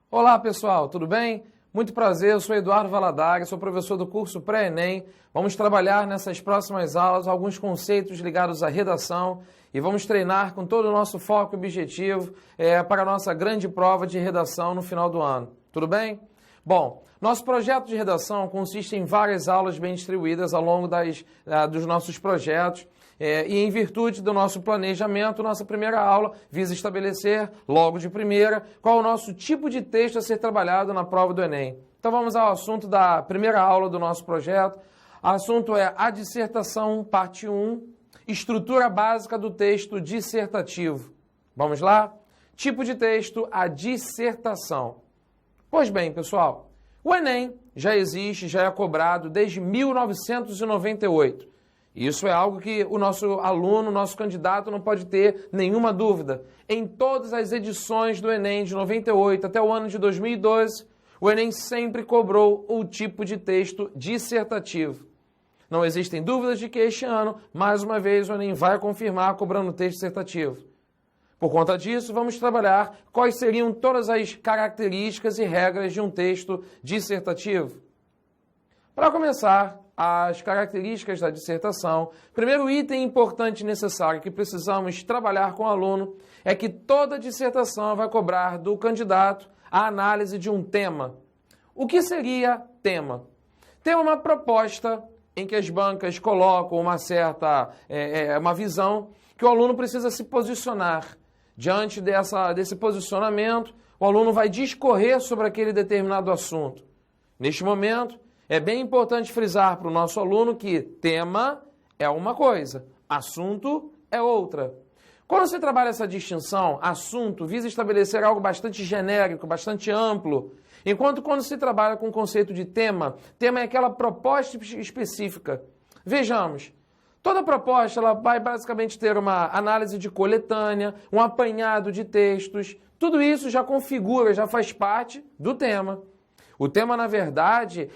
Olá pessoal, tudo bem? Muito prazer, eu sou Eduardo Valadares, sou professor do curso Pré-ENEM. Vamos trabalhar nessas próximas aulas alguns conceitos ligados à redação e vamos treinar com todo o nosso foco e objetivo para a nossa grande prova de redação no final do ano. Tudo bem? Bom, nosso projeto de redação consiste em várias aulas bem distribuídas ao longo dos nossos projetos. E em virtude do nosso planejamento, nossa primeira aula visa estabelecer, logo de primeira, qual é o nosso tipo de texto a ser trabalhado na prova do Enem. Então vamos ao assunto da primeira aula do nosso projeto. O assunto é a dissertação, parte 1, estrutura básica do texto dissertativo. Vamos lá? Tipo de texto, a dissertação. Pois bem, pessoal, o Enem já existe, já é cobrado desde 1998. Isso é algo que o nosso aluno, o nosso candidato não pode ter nenhuma dúvida. Em todas as edições do Enem de 98 até o ano de 2012, o Enem sempre cobrou o tipo de texto dissertativo. Não existem dúvidas de que este ano, mais uma vez, o Enem vai confirmar cobrando texto dissertativo. Por conta disso, vamos trabalhar quais seriam todas as características e regras de um texto dissertativo. Para começar, as características da dissertação, primeiro item importante e necessário que precisamos trabalhar com o aluno é que toda dissertação vai cobrar do candidato a análise de um tema. O que seria tema? Tema é uma proposta em que as bancas colocam uma certa uma visão que o aluno precisa se posicionar. Diante desse posicionamento, o aluno vai discorrer sobre aquele determinado assunto. Neste momento, é bem importante frisar para o nosso aluno que tema é uma coisa, assunto é outra. Quando você trabalha essa distinção, assunto visa estabelecer algo bastante genérico, bastante amplo, enquanto quando se trabalha com o conceito de tema, tema é aquela proposta específica. Vejamos, toda proposta ela vai basicamente ter uma análise de coletânea, um apanhado de textos, tudo isso já configura, já faz parte do tema. O tema, na verdade,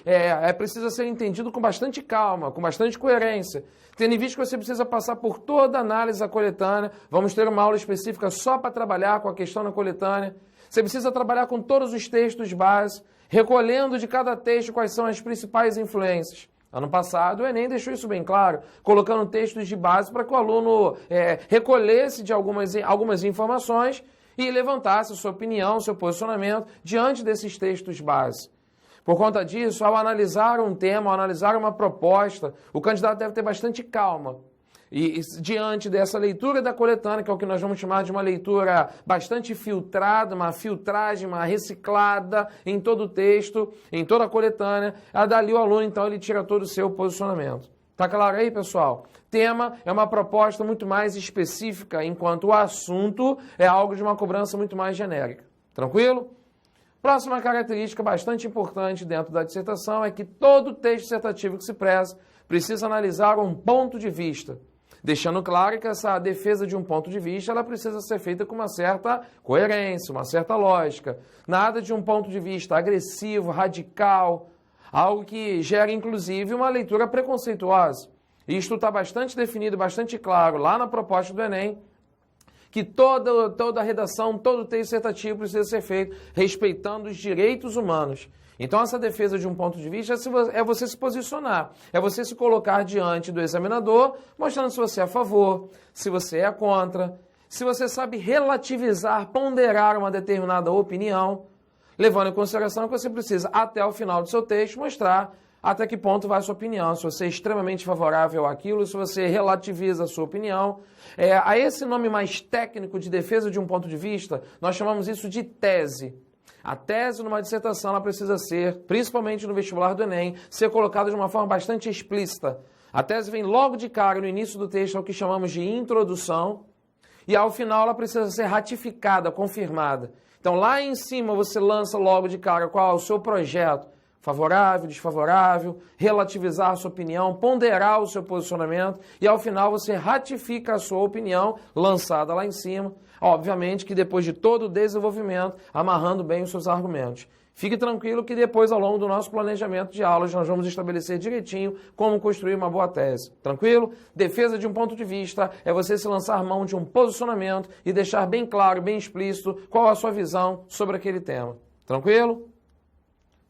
precisa ser entendido com bastante calma, com bastante coerência. Tendo em vista que você precisa passar por toda a análise da coletânea, vamos ter uma aula específica só para trabalhar com a questão da coletânea. Você precisa trabalhar com todos os textos base, recolhendo de cada texto quais são as principais influências. Ano passado, o Enem deixou isso bem claro, colocando textos de base para que o aluno recolhesse de algumas informações e levantasse sua opinião, seu posicionamento diante desses textos base. Por conta disso, ao analisar um tema, ao analisar uma proposta, o candidato deve ter bastante calma. E diante dessa leitura da coletânea, que é o que nós vamos chamar de uma leitura bastante filtrada, uma filtragem, uma reciclada em todo o texto, em toda a coletânea, dali o aluno, então, ele tira todo o seu posicionamento. Tá claro aí, pessoal? Tema é uma proposta muito mais específica, enquanto o assunto é algo de uma cobrança muito mais genérica. Tranquilo? Próxima característica bastante importante dentro da dissertação é que todo texto dissertativo que se preza precisa analisar um ponto de vista, deixando claro que essa defesa de um ponto de vista ela precisa ser feita com uma certa coerência, uma certa lógica. Nada de um ponto de vista agressivo, radical, algo que gera, inclusive, uma leitura preconceituosa. Isto está bastante definido, bastante claro lá na proposta do Enem, que toda a redação, todo o texto dissertativo precisa ser feito respeitando os direitos humanos. Então, essa defesa de um ponto de vista é você se posicionar, é você se colocar diante do examinador, mostrando se você é a favor, se você é contra, se você sabe relativizar, ponderar uma determinada opinião, levando em consideração que você precisa, até o final do seu texto, mostrar até que ponto vai a sua opinião, se você é extremamente favorável àquilo, se você relativiza a sua opinião. A esse nome mais técnico de defesa de um ponto de vista, nós chamamos isso de tese. A tese numa dissertação ela precisa ser, principalmente no vestibular do Enem, ser colocada de uma forma bastante explícita. A tese vem logo de cara no início do texto, é o que chamamos de introdução, e ao final ela precisa ser ratificada, confirmada. Então lá em cima você lança logo de cara qual é o seu projeto, favorável, desfavorável, relativizar a sua opinião, ponderar o seu posicionamento e ao final você ratifica a sua opinião lançada lá em cima, obviamente que depois de todo o desenvolvimento, amarrando bem os seus argumentos. Fique tranquilo que depois, ao longo do nosso planejamento de aulas, nós vamos estabelecer direitinho como construir uma boa tese. Tranquilo? Defesa de um ponto de vista é você se lançar mão de um posicionamento e deixar bem claro, bem explícito qual a sua visão sobre aquele tema. Tranquilo?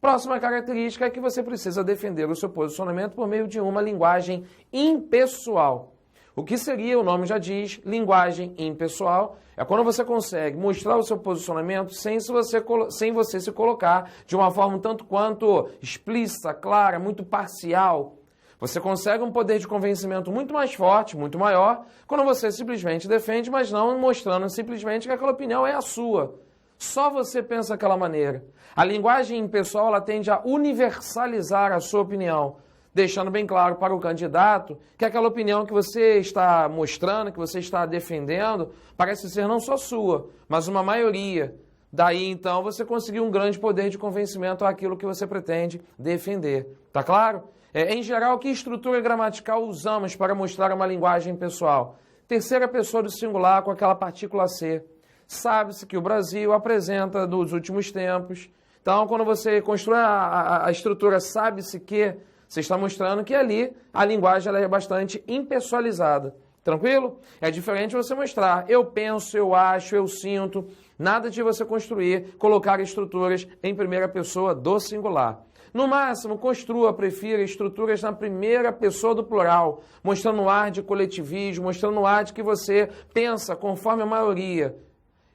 Próxima característica é que você precisa defender o seu posicionamento por meio de uma linguagem impessoal. O que seria, o nome já diz, linguagem impessoal, é quando você consegue mostrar o seu posicionamento sem você se colocar de uma forma um tanto quanto explícita, clara, muito parcial. Você consegue um poder de convencimento muito mais forte, muito maior, quando você simplesmente defende, mas não mostrando simplesmente que aquela opinião é a sua. Só você pensa daquela maneira. A linguagem impessoal ela tende a universalizar a sua opinião, deixando bem claro para o candidato que aquela opinião que você está mostrando, que você está defendendo, parece ser não só sua, mas uma maioria. Daí, então, você conseguiu um grande poder de convencimento àquilo que você pretende defender. Tá claro? Em geral, que estrutura gramatical usamos para mostrar uma linguagem impessoal? Terceira pessoa do singular com aquela partícula C. Sabe-se que o Brasil apresenta nos últimos tempos. Então, quando você constrói a estrutura sabe-se que, você está mostrando que ali a linguagem ela é bastante impessoalizada. Tranquilo? É diferente você mostrar eu penso, eu acho, eu sinto. Nada de você construir, colocar estruturas em primeira pessoa do singular. No máximo, construa, prefira estruturas na primeira pessoa do plural, mostrando um ar de coletivismo, mostrando um ar de que você pensa conforme a maioria.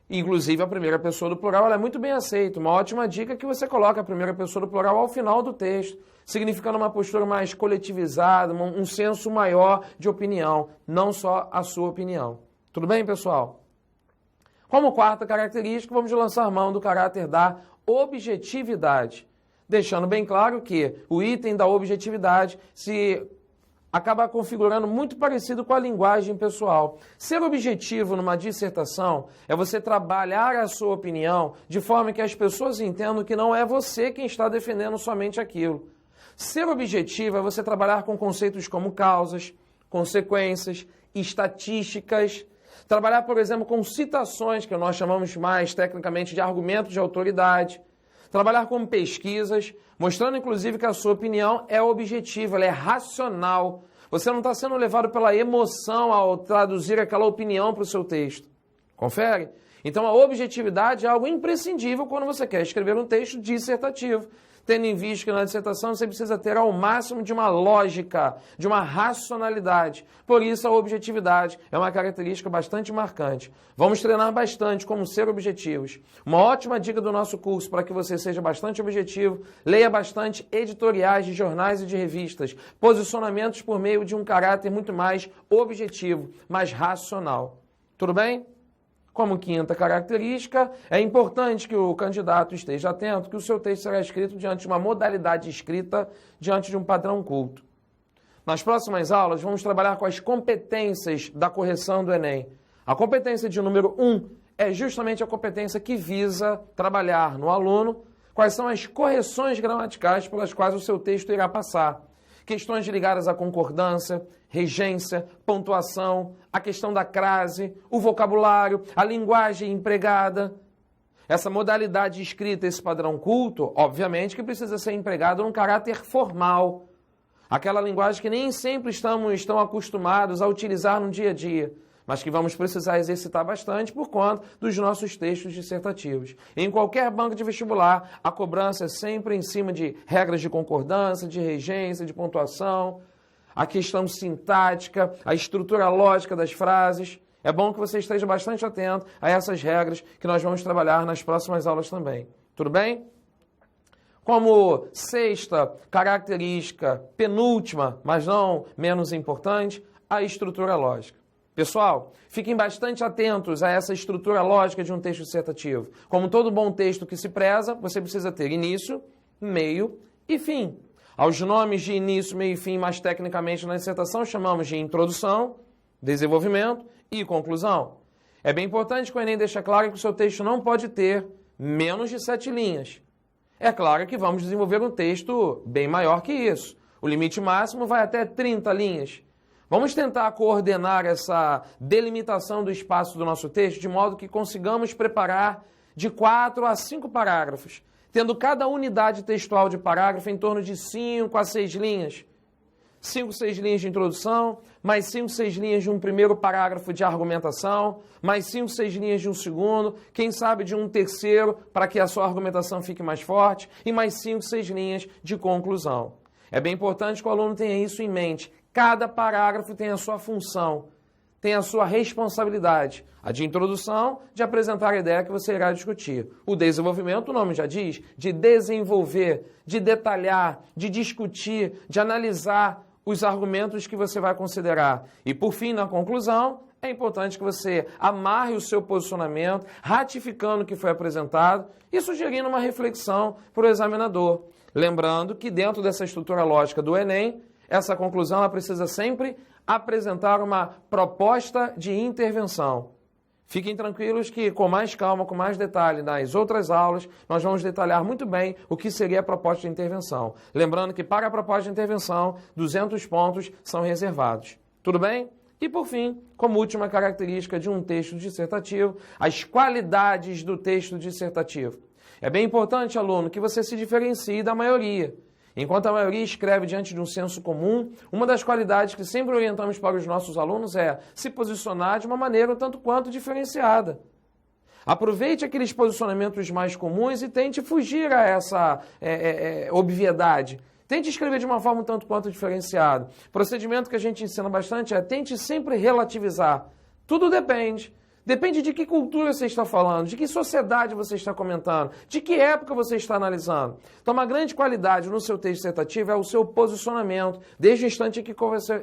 Inclusive, a primeira pessoa do plural ela é muito bem aceita. Uma ótima dica é que você coloque a primeira pessoa do plural ao final do texto, significando uma postura mais coletivizada, um senso maior de opinião, não só a sua opinião. Tudo bem, pessoal? Como quarta característica, vamos lançar mão do caráter da objetividade, deixando bem claro que o item da objetividade se acaba configurando muito parecido com a linguagem pessoal. Ser objetivo numa dissertação é você trabalhar a sua opinião de forma que as pessoas entendam que não é você quem está defendendo somente aquilo. Ser objetivo é você trabalhar com conceitos como causas, consequências, estatísticas, trabalhar, por exemplo, com citações, que nós chamamos mais tecnicamente de argumentos de autoridade, trabalhar com pesquisas, mostrando inclusive que a sua opinião é objetiva, ela é racional. Você não está sendo levado pela emoção ao traduzir aquela opinião para o seu texto. Confere? Então a objetividade é algo imprescindível quando você quer escrever um texto dissertativo. Tendo em vista que na dissertação você precisa ter ao máximo de uma lógica, de uma racionalidade. Por isso a objetividade é uma característica bastante marcante. Vamos treinar bastante como ser objetivos. Uma ótima dica do nosso curso para que você seja bastante objetivo, leia bastante editoriais de jornais e de revistas, posicionamentos por meio de um caráter muito mais objetivo, mais racional. Tudo bem? Como quinta característica, é importante que o candidato esteja atento que o seu texto será escrito diante de uma modalidade escrita, diante de um padrão culto. Nas próximas aulas, vamos trabalhar com as competências da correção do Enem. A competência de número 1 é justamente a competência que visa trabalhar no aluno quais são as correções gramaticais pelas quais o seu texto irá passar. Questões ligadas à concordância, regência, pontuação, a questão da crase, o vocabulário, a linguagem empregada. Essa modalidade escrita, esse padrão culto, obviamente que precisa ser empregado num caráter formal. Aquela linguagem que nem sempre estão acostumados a utilizar no dia a dia, mas que vamos precisar exercitar bastante por conta dos nossos textos dissertativos. Em qualquer banco de vestibular, a cobrança é sempre em cima de regras de concordância, de regência, de pontuação, a questão sintática, a estrutura lógica das frases. É bom que você esteja bastante atento a essas regras que nós vamos trabalhar nas próximas aulas também. Tudo bem? Como sexta característica, penúltima, mas não menos importante, a estrutura lógica. Pessoal, fiquem bastante atentos a essa estrutura lógica de um texto dissertativo. Como todo bom texto que se preza, você precisa ter início, meio e fim. Aos nomes de início, meio e fim, mais tecnicamente na dissertação, chamamos de introdução, desenvolvimento e conclusão. É bem importante que o Enem deixe claro que o seu texto não pode ter menos de 7 linhas. É claro que vamos desenvolver um texto bem maior que isso. O limite máximo vai até 30 linhas. Vamos tentar coordenar essa delimitação do espaço do nosso texto de modo que consigamos preparar de 4 a 5 parágrafos, tendo cada unidade textual de parágrafo em torno de 5 a 6 linhas. 5, 6 linhas de introdução, mais 5, 6 linhas de um primeiro parágrafo de argumentação, mais 5, 6 linhas de um segundo, quem sabe de um terceiro, para que a sua argumentação fique mais forte, e mais 5, 6 linhas de conclusão. É bem importante que o aluno tenha isso em mente. Cada parágrafo tem a sua função, tem a sua responsabilidade. A de introdução, de apresentar a ideia que você irá discutir. O desenvolvimento, o nome já diz, de desenvolver, de detalhar, de discutir, de analisar os argumentos que você vai considerar. E, por fim, na conclusão, é importante que você amarre o seu posicionamento, ratificando o que foi apresentado e sugerindo uma reflexão para o examinador. Lembrando que, dentro dessa estrutura lógica do Enem, essa conclusão ela precisa sempre apresentar uma proposta de intervenção. Fiquem tranquilos que, com mais calma, com mais detalhe, nas outras aulas, nós vamos detalhar muito bem o que seria a proposta de intervenção. Lembrando que, para a proposta de intervenção, 200 pontos são reservados. Tudo bem? E, por fim, como última característica de um texto dissertativo, as qualidades do texto dissertativo. É bem importante, aluno, que você se diferencie da maioria. Enquanto a maioria escreve diante de um senso comum, uma das qualidades que sempre orientamos para os nossos alunos é se posicionar de uma maneira um tanto quanto diferenciada. Aproveite aqueles posicionamentos mais comuns e tente fugir a essa obviedade. Tente escrever de uma forma um tanto quanto diferenciada. O procedimento que a gente ensina bastante é tente sempre relativizar. Tudo depende. Depende de que cultura você está falando, de que sociedade você está comentando, de que época você está analisando. Então, uma grande qualidade no seu texto dissertativo é o seu posicionamento, desde o instante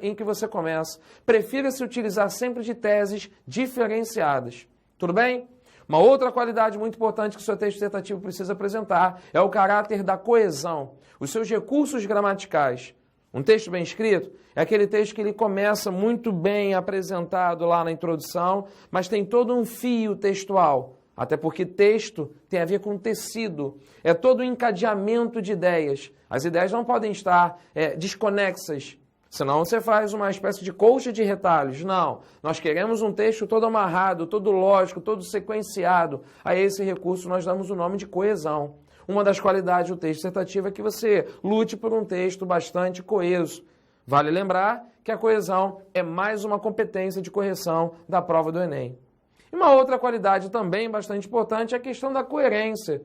em que você começa. Prefira se utilizar sempre de teses diferenciadas. Tudo bem? Uma outra qualidade muito importante que o seu texto dissertativo precisa apresentar é o caráter da coesão, os seus recursos gramaticais. Um texto bem escrito é aquele texto que ele começa muito bem apresentado lá na introdução, mas tem todo um fio textual. Até porque texto tem a ver com tecido. É todo um encadeamento de ideias. As ideias não podem estar desconexas. Senão você faz uma espécie de coxa de retalhos. Não, nós queremos um texto todo amarrado, todo lógico, todo sequenciado. A esse recurso nós damos o nome de coesão. Uma das qualidades do texto dissertativo é que você lute por um texto bastante coeso. Vale lembrar que a coesão é mais uma competência de correção da prova do Enem. E uma outra qualidade também bastante importante é a questão da coerência.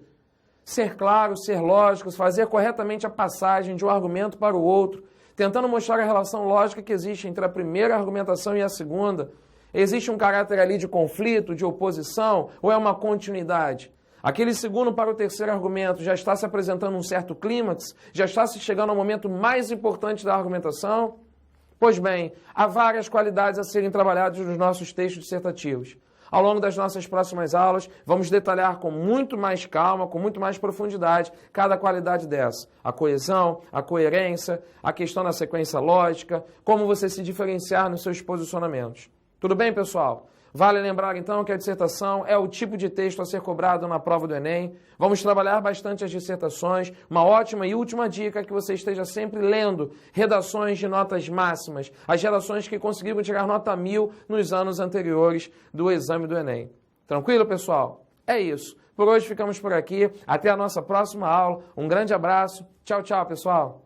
Ser claro, ser lógico, fazer corretamente a passagem de um argumento para o outro, tentando mostrar a relação lógica que existe entre a primeira argumentação e a segunda. Existe um caráter ali de conflito, de oposição, ou é uma continuidade? Aquele segundo para o terceiro argumento já está se apresentando um certo clímax? Já está se chegando ao momento mais importante da argumentação? Pois bem, há várias qualidades a serem trabalhadas nos nossos textos dissertativos. Ao longo das nossas próximas aulas, vamos detalhar com muito mais calma, com muito mais profundidade, cada qualidade dessa. A coesão, a coerência, a questão da sequência lógica, como você se diferenciar nos seus posicionamentos. Tudo bem, pessoal? Vale lembrar, então, que a dissertação é o tipo de texto a ser cobrado na prova do Enem. Vamos trabalhar bastante as dissertações. Uma ótima e última dica é que você esteja sempre lendo redações de notas máximas, as redações que conseguiram tirar nota 1000 nos anos anteriores do exame do Enem. Tranquilo, pessoal? É isso. Por hoje ficamos por aqui. Até a nossa próxima aula. Um grande abraço. Tchau, tchau, pessoal.